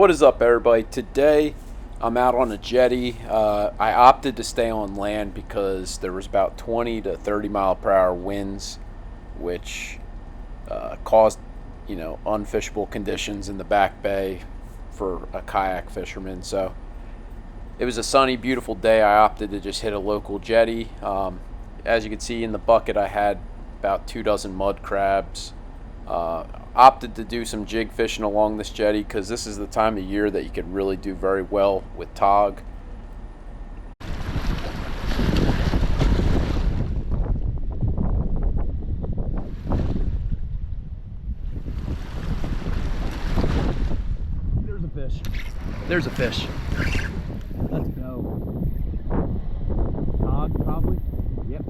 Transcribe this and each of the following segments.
What is up, everybody? Today I'm out on a jetty. I opted to stay on land because there was about 20 to 30 mile per hour winds, which caused unfishable conditions in the back bay for a kayak fisherman. So it was a sunny, beautiful day. I opted to just hit a local jetty. As you can see in the bucket, I had about 24 mud crabs. Opted to do some jig fishing along this jetty because this is the time of year that you can really do very well with tog. There's a fish. There's a fish. Let's go. Tog, probably? Yep.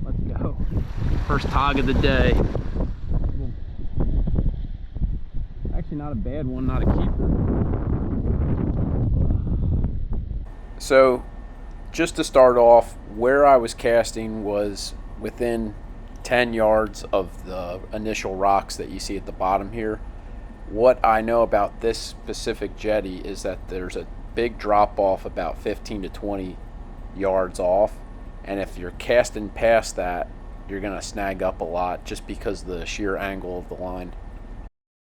Let's go. First tog of the day. Actually not a bad one, not a keeper. So just to start off, where I was casting was within 10 yards of the initial rocks that you see at the bottom here. What I know about this specific jetty is that there's a big drop off about 15 to 20 yards off, and if you're casting past that, you're gonna snag up a lot just because of the sheer angle of the line.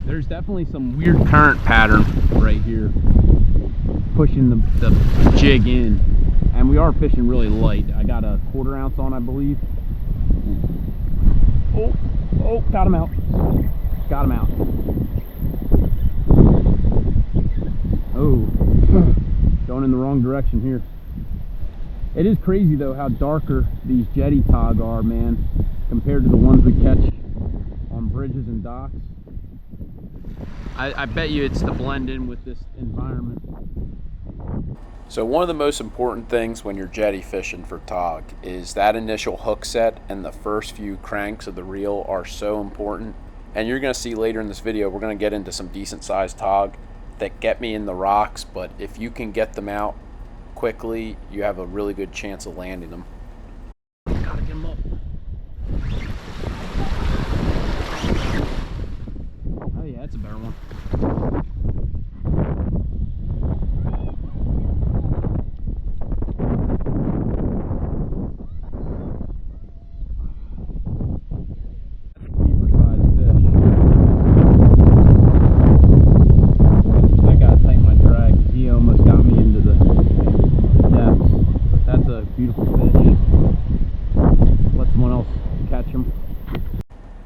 There's definitely some weird current pattern right here pushing the jig in, and we are fishing really light. I got a 1/4 ounce on, I believe. Oh, got him out. Got him out. Oh, going in the wrong direction here. It is crazy though how darker these jetty tog are, man, compared to the ones we catch on bridges and docks. I bet you it's to blend in with this environment. So one of the most important things when you're jetty fishing for tog is that initial hook set, and the first few cranks of the reel are so important. And you're going to see later in this video, we're going to get into some decent sized tog that get me in the rocks, but if you can get them out quickly, you have a really good chance of landing them. Gotta get them up. Oh yeah, that's a better one.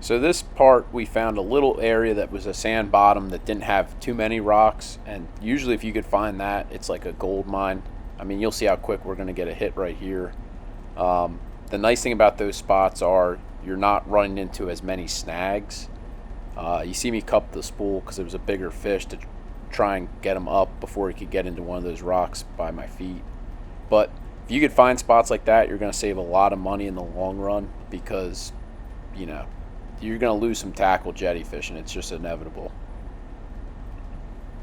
So this part, we found a little area that was a sand bottom that didn't have too many rocks, and usually if you could find that, it's like a gold mine. I mean, you'll see how quick we're going to get a hit right here. The nice thing about those spots are you're not running into as many snags. You see me cup the spool because it was a bigger fish to try and get him up before he could get into one of those rocks by my feet. But if you could find spots like that, you're going to save a lot of money in the long run because, you're going to lose some tackle jetty fishing. It's just inevitable.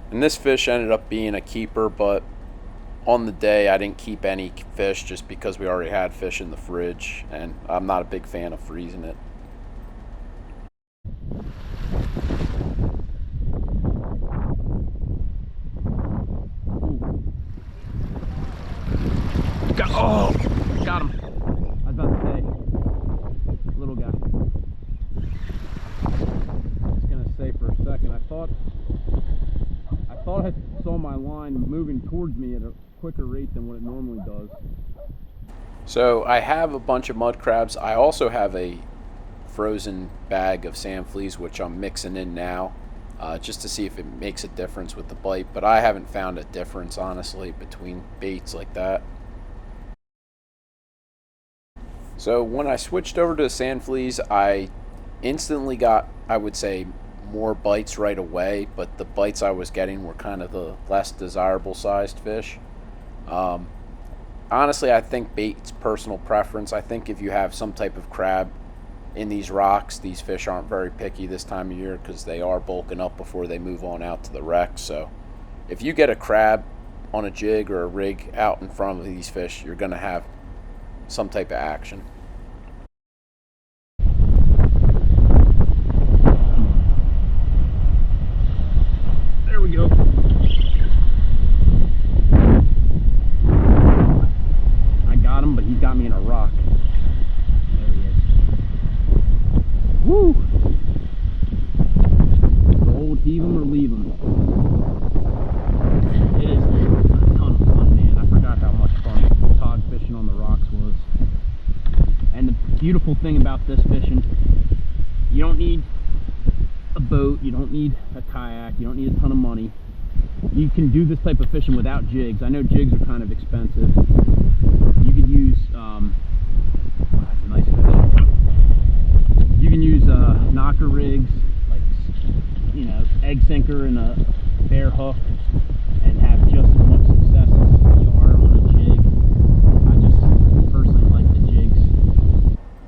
And this fish ended up being a keeper, but on the day I didn't keep any fish just because we already had fish in the fridge, and I'm not a big fan of freezing it. Got him. I was about to say, little guy. Say for a second, I thought I saw my line moving towards me at a quicker rate than what it normally does. So I have a bunch of mud crabs. I also have a frozen bag of sand fleas, which I'm mixing in now, just to see if it makes a difference with the bite. But I haven't found a difference, honestly, between baits like that. So when I switched over to sand fleas, I instantly got, I would say, more bites right away, but the bites I was getting were kind of the less desirable sized fish. Honestly, I think bait's personal preference. I think if you have some type of crab in these rocks, these fish aren't very picky this time of year because they are bulking up before they move on out to the wreck. So if you get a crab on a jig or a rig out in front of these fish, you're going to have some type of action. There we go. beautiful thing about this fishing, you don't need a boat, you don't need a kayak, you don't need a ton of money. You can do this type of fishing without jigs. I know jigs are kind of expensive. You could use, wow, that's a nice fish. You can use knocker rigs, like, you know, egg sinker and a bare hook, and have just as much success as you are on a jig. I just personally like the jigs.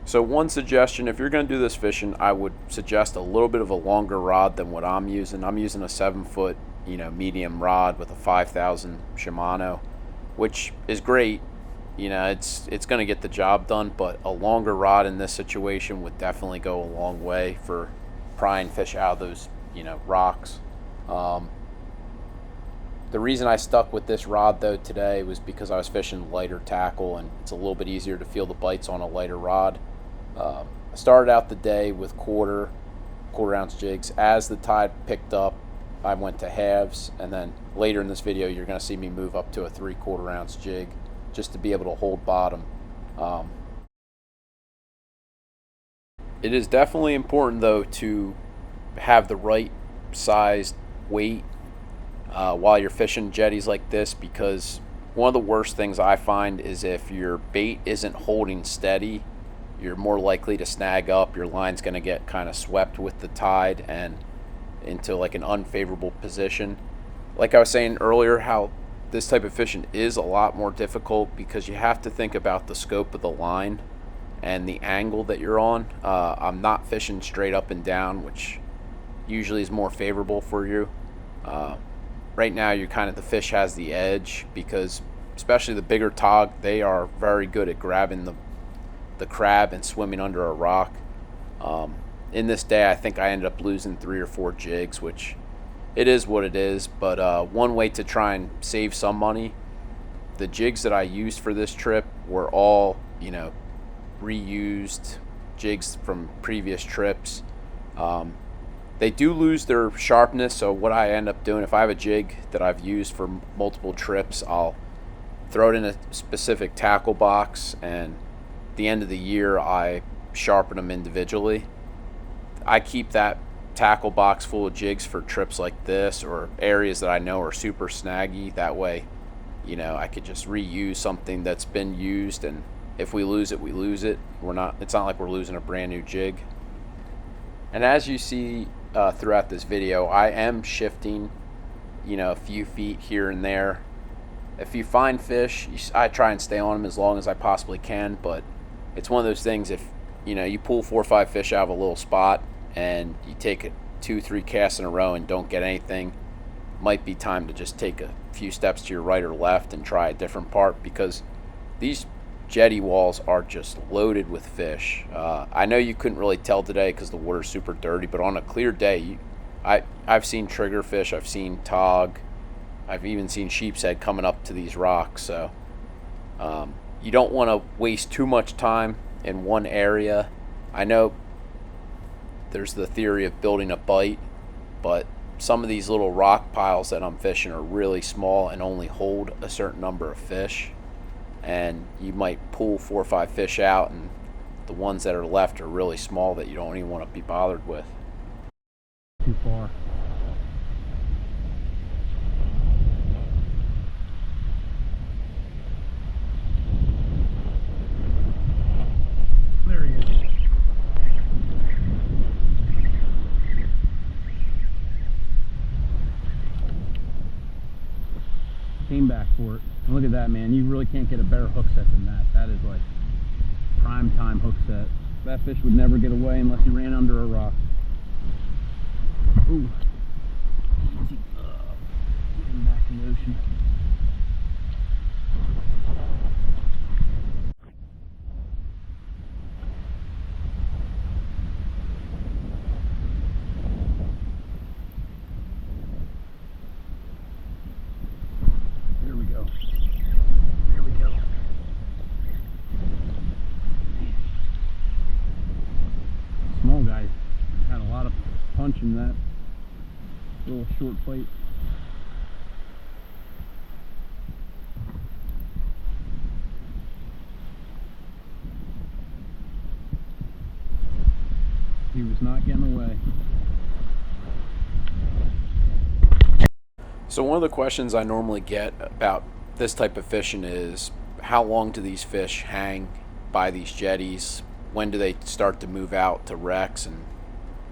So one suggestion, if you're going to do this fishing, I would suggest a little bit of a longer rod than what I'm using. I'm using a 7-foot, you know, medium rod with a 5,000 Shimano, which is great. You know, it's going to get the job done, but a longer rod in this situation would definitely go a long way for prying fish out of those, you know, rocks. The reason I stuck with this rod though today was because I was fishing lighter tackle, and it's a little bit easier to feel the bites on a lighter rod. I started out the day with quarter ounce jigs. As the tide picked up, I went to halves, and then later in this video you're going to see me move up to a 3/4 ounce jig just to be able to hold bottom. It is definitely important though to have the right sized weight while you're fishing jetties like this, because one of the worst things I find is if your bait isn't holding steady, you're more likely to snag up. Your line's going to get kind of swept with the tide and into like an unfavorable position. Like I was saying earlier, how this type of fishing is a lot more difficult because you have to think about the scope of the line and the angle that you're on. I'm not fishing straight up and down, which usually is more favorable for you. Right now you're kind of, the fish has the edge, because especially the bigger tog, they are very good at grabbing the crab and swimming under a rock. In this day I think I ended up losing 3 or 4 jigs, which it is what it is. But one way to try and save some money, the jigs that I used for this trip were all, you know, reused jigs from previous trips. They do lose their sharpness, so what I end up doing, if I have a jig that I've used for multiple trips, I'll throw it in a specific tackle box, and at the end of the year I sharpen them individually. I keep that tackle box full of jigs for trips like this, or areas that I know are super snaggy. That way, you know, I could just reuse something that's been used, and if we lose it, we lose it. It's not like we're losing a brand new jig. And as you see throughout this video, I am shifting, you know, a few feet here and there. If you find fish, I try and stay on them as long as I possibly can, but it's one of those things, if, you know, you pull 4 or 5 fish out of a little spot and you take 2-3 casts in a row and don't get anything, might be time to just take a few steps to your right or left and try a different part, because these jetty walls are just loaded with fish. I know you couldn't really tell today because the water's super dirty, but on a clear day, I've seen triggerfish, I've seen tog, I've even seen sheep's head coming up to these rocks. So you don't want to waste too much time in one area. I know there's the theory of building a bite, but some of these little rock piles that I'm fishing are really small and only hold a certain number of fish, and you might pull 4 or 5 fish out, and the ones that are left are really small that you don't even want to be bothered with. Too far. There he is. Came back for it. Look at that, man. You really can't get a better hook set than that. That is like prime time hook set. That fish would never get away unless he ran under a rock. Ooh. Getting back in the ocean. There we go. There we go. Small guy had a lot of punch in that little short bite. He was not getting away. So one of the questions I normally get about this type of fishing is, how long do these fish hang by these jetties? When do they start to move out to wrecks and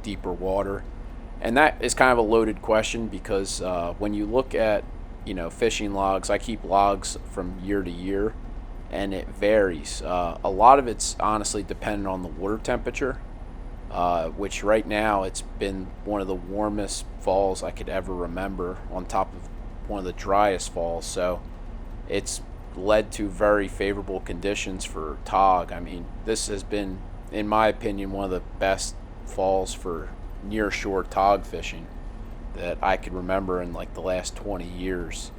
deeper water? And that is kind of a loaded question, because when you look at, fishing logs, I keep logs from year to year, and it varies. A lot of it's honestly dependent on the water temperature, which right now it's been one of the warmest falls I could ever remember, on top of one of the driest falls. So it's led to very favorable conditions for tog. I mean, this has been, in my opinion, one of the best falls for near shore tog fishing that I could remember in like the last 20 years.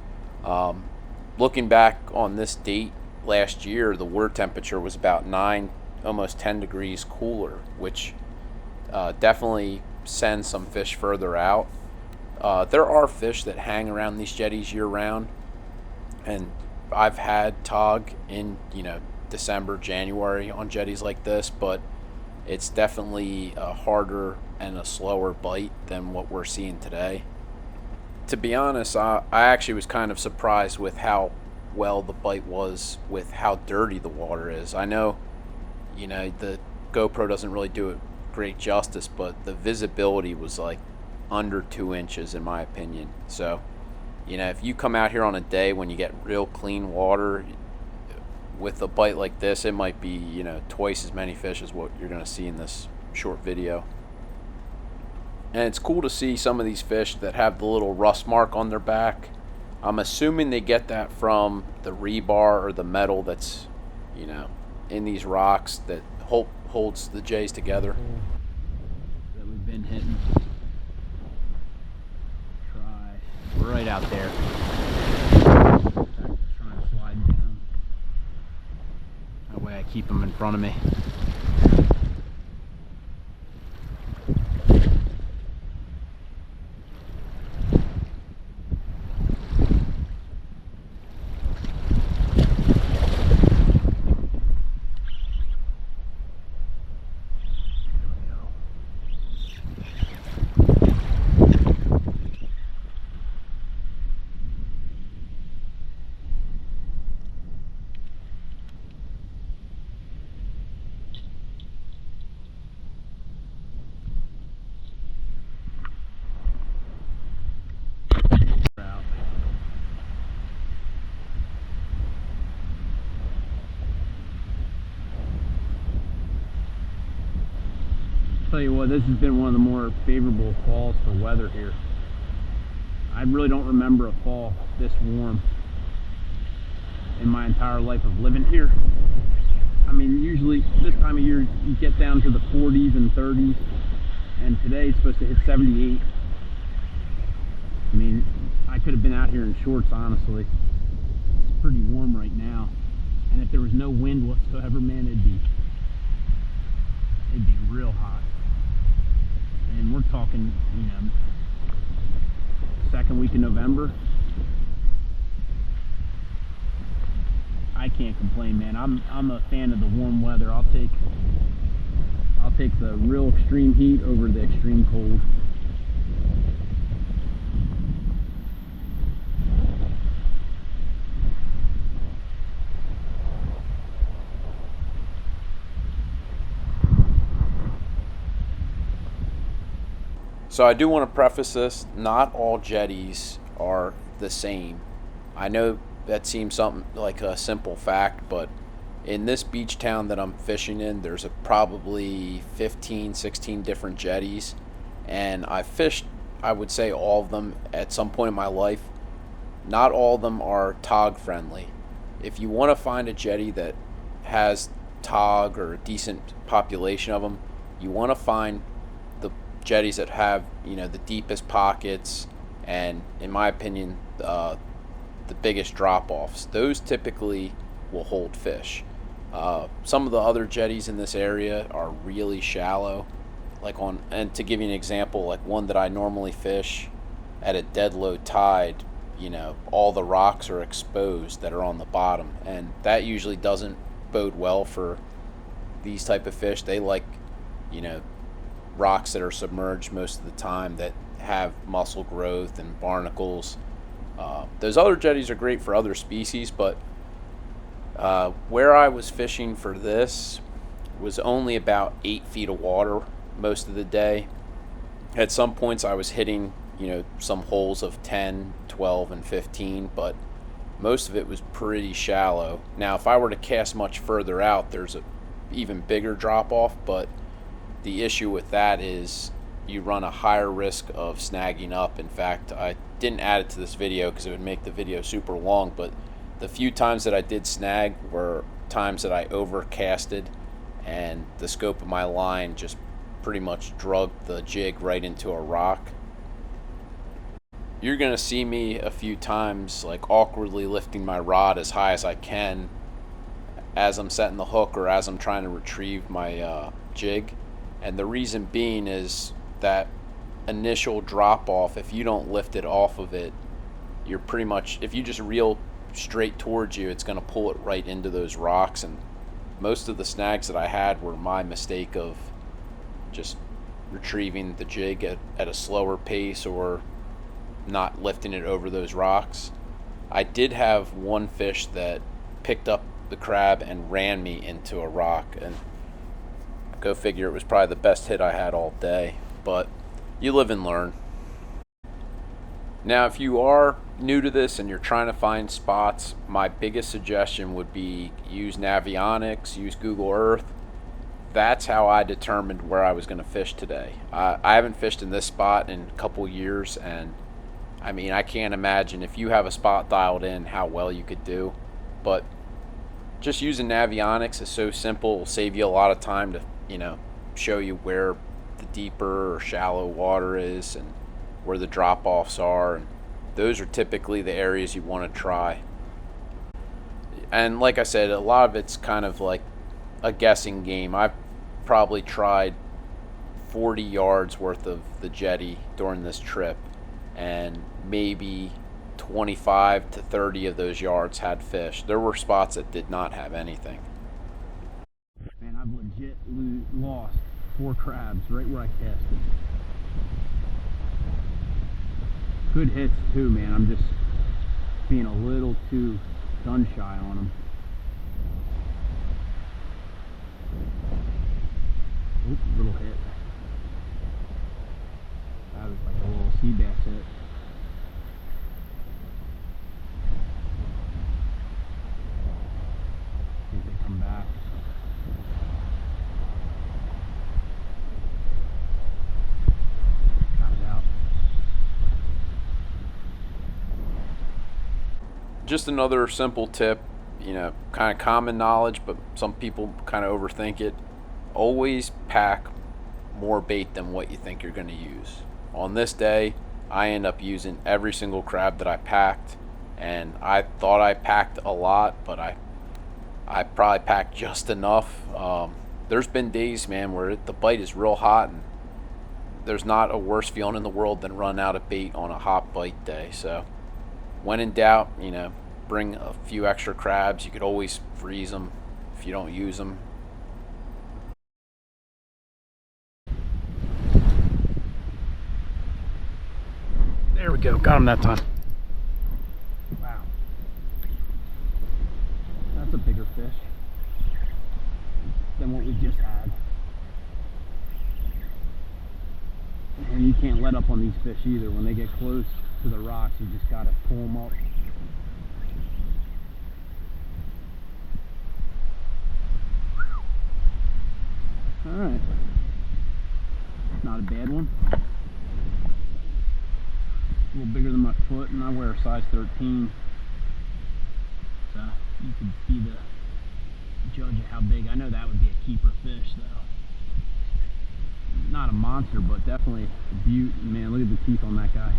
Looking back on this date last year, the water temperature was about 9, almost 10 degrees cooler, which definitely sends some fish further out. There are fish that hang around these jetties year round, and I've had tog in December, January on jetties like this, but it's definitely a harder and a slower bite than what we're seeing today. To be honest, I actually was kind of surprised with how well the bite was, with how dirty the water is. I know, the GoPro doesn't really do it great justice, but the visibility was like under 2 inches in my opinion. So, if you come out here on a day when you get real clean water with a bite like this, it might be, twice as many fish as what you're going to see in this short video. And it's cool to see some of these fish that have the little rust mark on their back. I'm assuming they get that from the rebar or the metal that's, in these rocks that holds the jays together. That we've been hitting. Try right out there. Trying to slide down. That way I keep them in front of me. Tell you what, this has been one of the more favorable falls for weather here. I really don't remember a fall this warm in my entire life of living here. I mean, usually this time of year you get down to the 40s and 30s, and today it's supposed to hit 78. I mean, I could have been out here in shorts, honestly. It's pretty warm right now, and if there was no wind whatsoever, man, it'd be real hot. And we're talking, second week in November. I can't complain, man. I'm a fan of the warm weather. I'll take the real extreme heat over the extreme cold. So I do want to preface this, not all jetties are the same. I know that seems something like a simple fact, but in this beach town that I'm fishing in, there's probably 15, 16 different jetties, and I fished, I would say, all of them at some point in my life. Not all of them are tog friendly. If you want to find a jetty that has tog or a decent population of them, you want to find the jetties that have, the deepest pockets and, in my opinion, the biggest drop-offs. Those typically will hold fish. Some of the other jetties in this area are really shallow. And to give you an example, like one that I normally fish at a dead low tide, all the rocks are exposed that are on the bottom, and that usually doesn't bode well for these type of fish. They like, rocks that are submerged most of the time that have mussel growth and barnacles. Those other jetties are great for other species, but where I was fishing for this was only about 8 feet of water most of the day. At some points I was hitting, some holes of 10, 12, and 15, but most of it was pretty shallow. Now, if I were to cast much further out, there's a even bigger drop off, but the issue with that is you run a higher risk of snagging up. In fact, I didn't add it to this video because it would make the video super long, but the few times that I did snag were times that I overcasted and the scope of my line just pretty much drug the jig right into a rock. You're gonna see me a few times like awkwardly lifting my rod as high as I can as I'm setting the hook or as I'm trying to retrieve my jig. And the reason being is that initial drop off, if you don't lift it off of it, you're pretty much, if you just reel straight towards you, it's going to pull it right into those rocks. And most of the snags that I had were my mistake of just retrieving the jig at a slower pace or not lifting it over those rocks. I did have one fish that picked up the crab and ran me into a rock, and go figure, it was probably the best hit I had all day, but you live and learn. Now, if you are new to this and you're trying to find spots, my biggest suggestion would be use Navionics, use Google Earth. That's how I determined where I was going to fish today. I haven't fished in this spot in a couple years, and I mean, I can't imagine if you have a spot dialed in how well you could do. But just using Navionics is so simple. It'll save you a lot of time to, show you where the deeper or shallow water is and where the drop-offs are. And those are typically the areas you want to try. And like I said, a lot of it's kind of like a guessing game. I've probably tried 40 yards worth of the jetty during this trip, and maybe 25 to 30 of those yards had fish. There were spots that did not have anything. Man, I've legit lost 4 crabs right where I casted. Good hits too, man. I'm just being a little too gun shy on them. Oop, little hit. That was like a little sea bass hit. See if they come back. Got it out. Just another simple tip, kind of common knowledge, but some people kind of overthink it. Always pack more bait than what you think you're going to use. On this day, I end up using every single crab that I packed, and I thought I packed a lot, but I probably packed just enough. There's been days, man, where the bite is real hot, and there's not a worse feeling in the world than running out of bait on a hot bite day. So when in doubt, bring a few extra crabs. You could always freeze them if you don't use them. There we go, got him that time. Wow. That's a bigger fish than what we just had. And you can't let up on these fish either. When they get close to the rocks, you just gotta pull them up. Alright. Not a bad one. A little bigger than my foot, and I wear a size 13. So you could be the judge of how big. I know that would be a keeper fish, though. Not a monster, but definitely a beaut. Man, look at the teeth on that guy.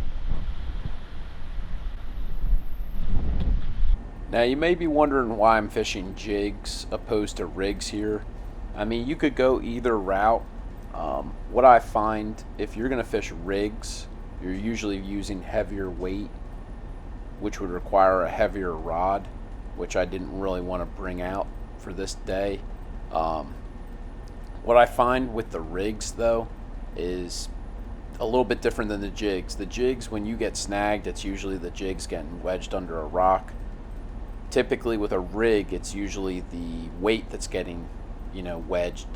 Now you may be wondering why I'm fishing jigs opposed to rigs here. I mean, you could go either route. What I find, if you're going to fish rigs, you're usually using heavier weight, which would require a heavier rod, which I didn't really want to bring out for this day. What I find with the rigs, though, is a little bit different than the jigs. The jigs, when you get snagged, it's usually the jigs getting wedged under a rock. Typically with a rig, it's usually the weight that's getting, wedged.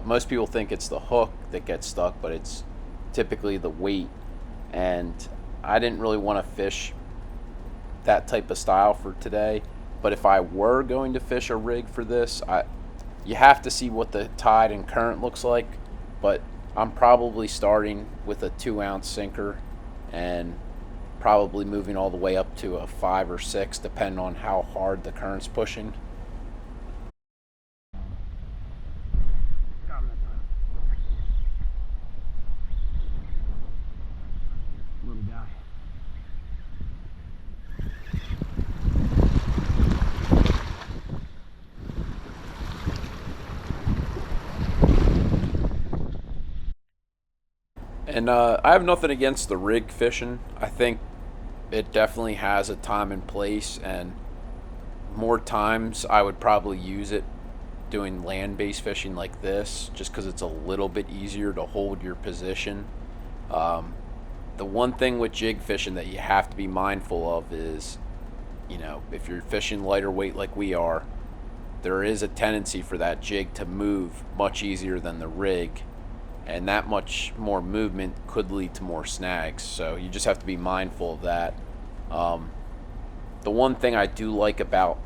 Most people think it's the hook that gets stuck, but it's typically the weight. And I didn't really want to fish that type of style for today, but if I were going to fish a rig for this, you have to see what the tide and current looks like, but I'm probably starting with a 2-ounce sinker and probably moving all the way up to a 5 or 6, depending on how hard the current's pushing. Little guy. And I have nothing against the rig fishing. I think it definitely has a time and place, and more times I would probably use it doing land-based fishing like this, just because it's a little bit easier to hold your position. The one thing with jig fishing that you have to be mindful of is, if you're fishing lighter weight like we are, there is a tendency for that jig to move much easier than the rig, and that much more movement could lead to more snags. So you just have to be mindful of that. The one thing I do like about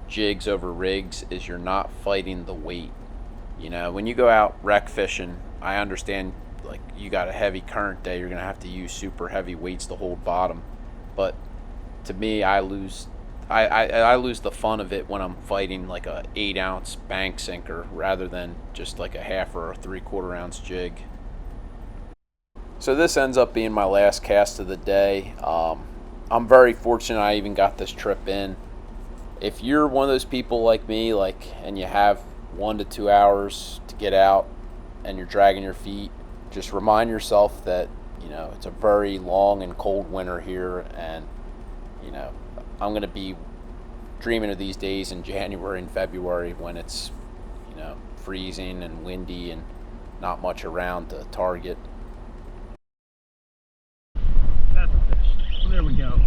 jigs over rigs is you're not fighting the weight. When you go out wreck fishing, I understand, like, you got a heavy current day, you're gonna have to use super heavy weights to hold bottom, but to me, I lose the fun of it when I'm fighting like a 8-ounce bank sinker rather than just like a 1/2 or a 3/4 ounce jig. So this ends up being my last cast of the day. I'm very fortunate I even got this trip in. If you're one of those people like me, and you have 1 to 2 hours to get out and you're dragging your feet, just remind yourself that it's a very long and cold winter here, and I'm going to be dreaming of these days in January and February when it's freezing and windy and not much around to target. That's a fish. Well, there we go.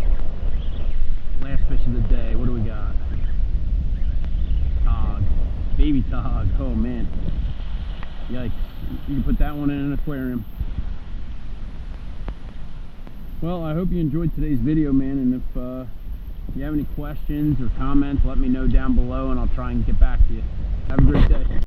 Last fish of the day. What do we got? Tog. Baby tog. Oh man. Yikes. You can put that one in an aquarium. Well, I hope you enjoyed today's video, man, and if you have any questions or comments, let me know down below and I'll try and get back to you. Have a great day.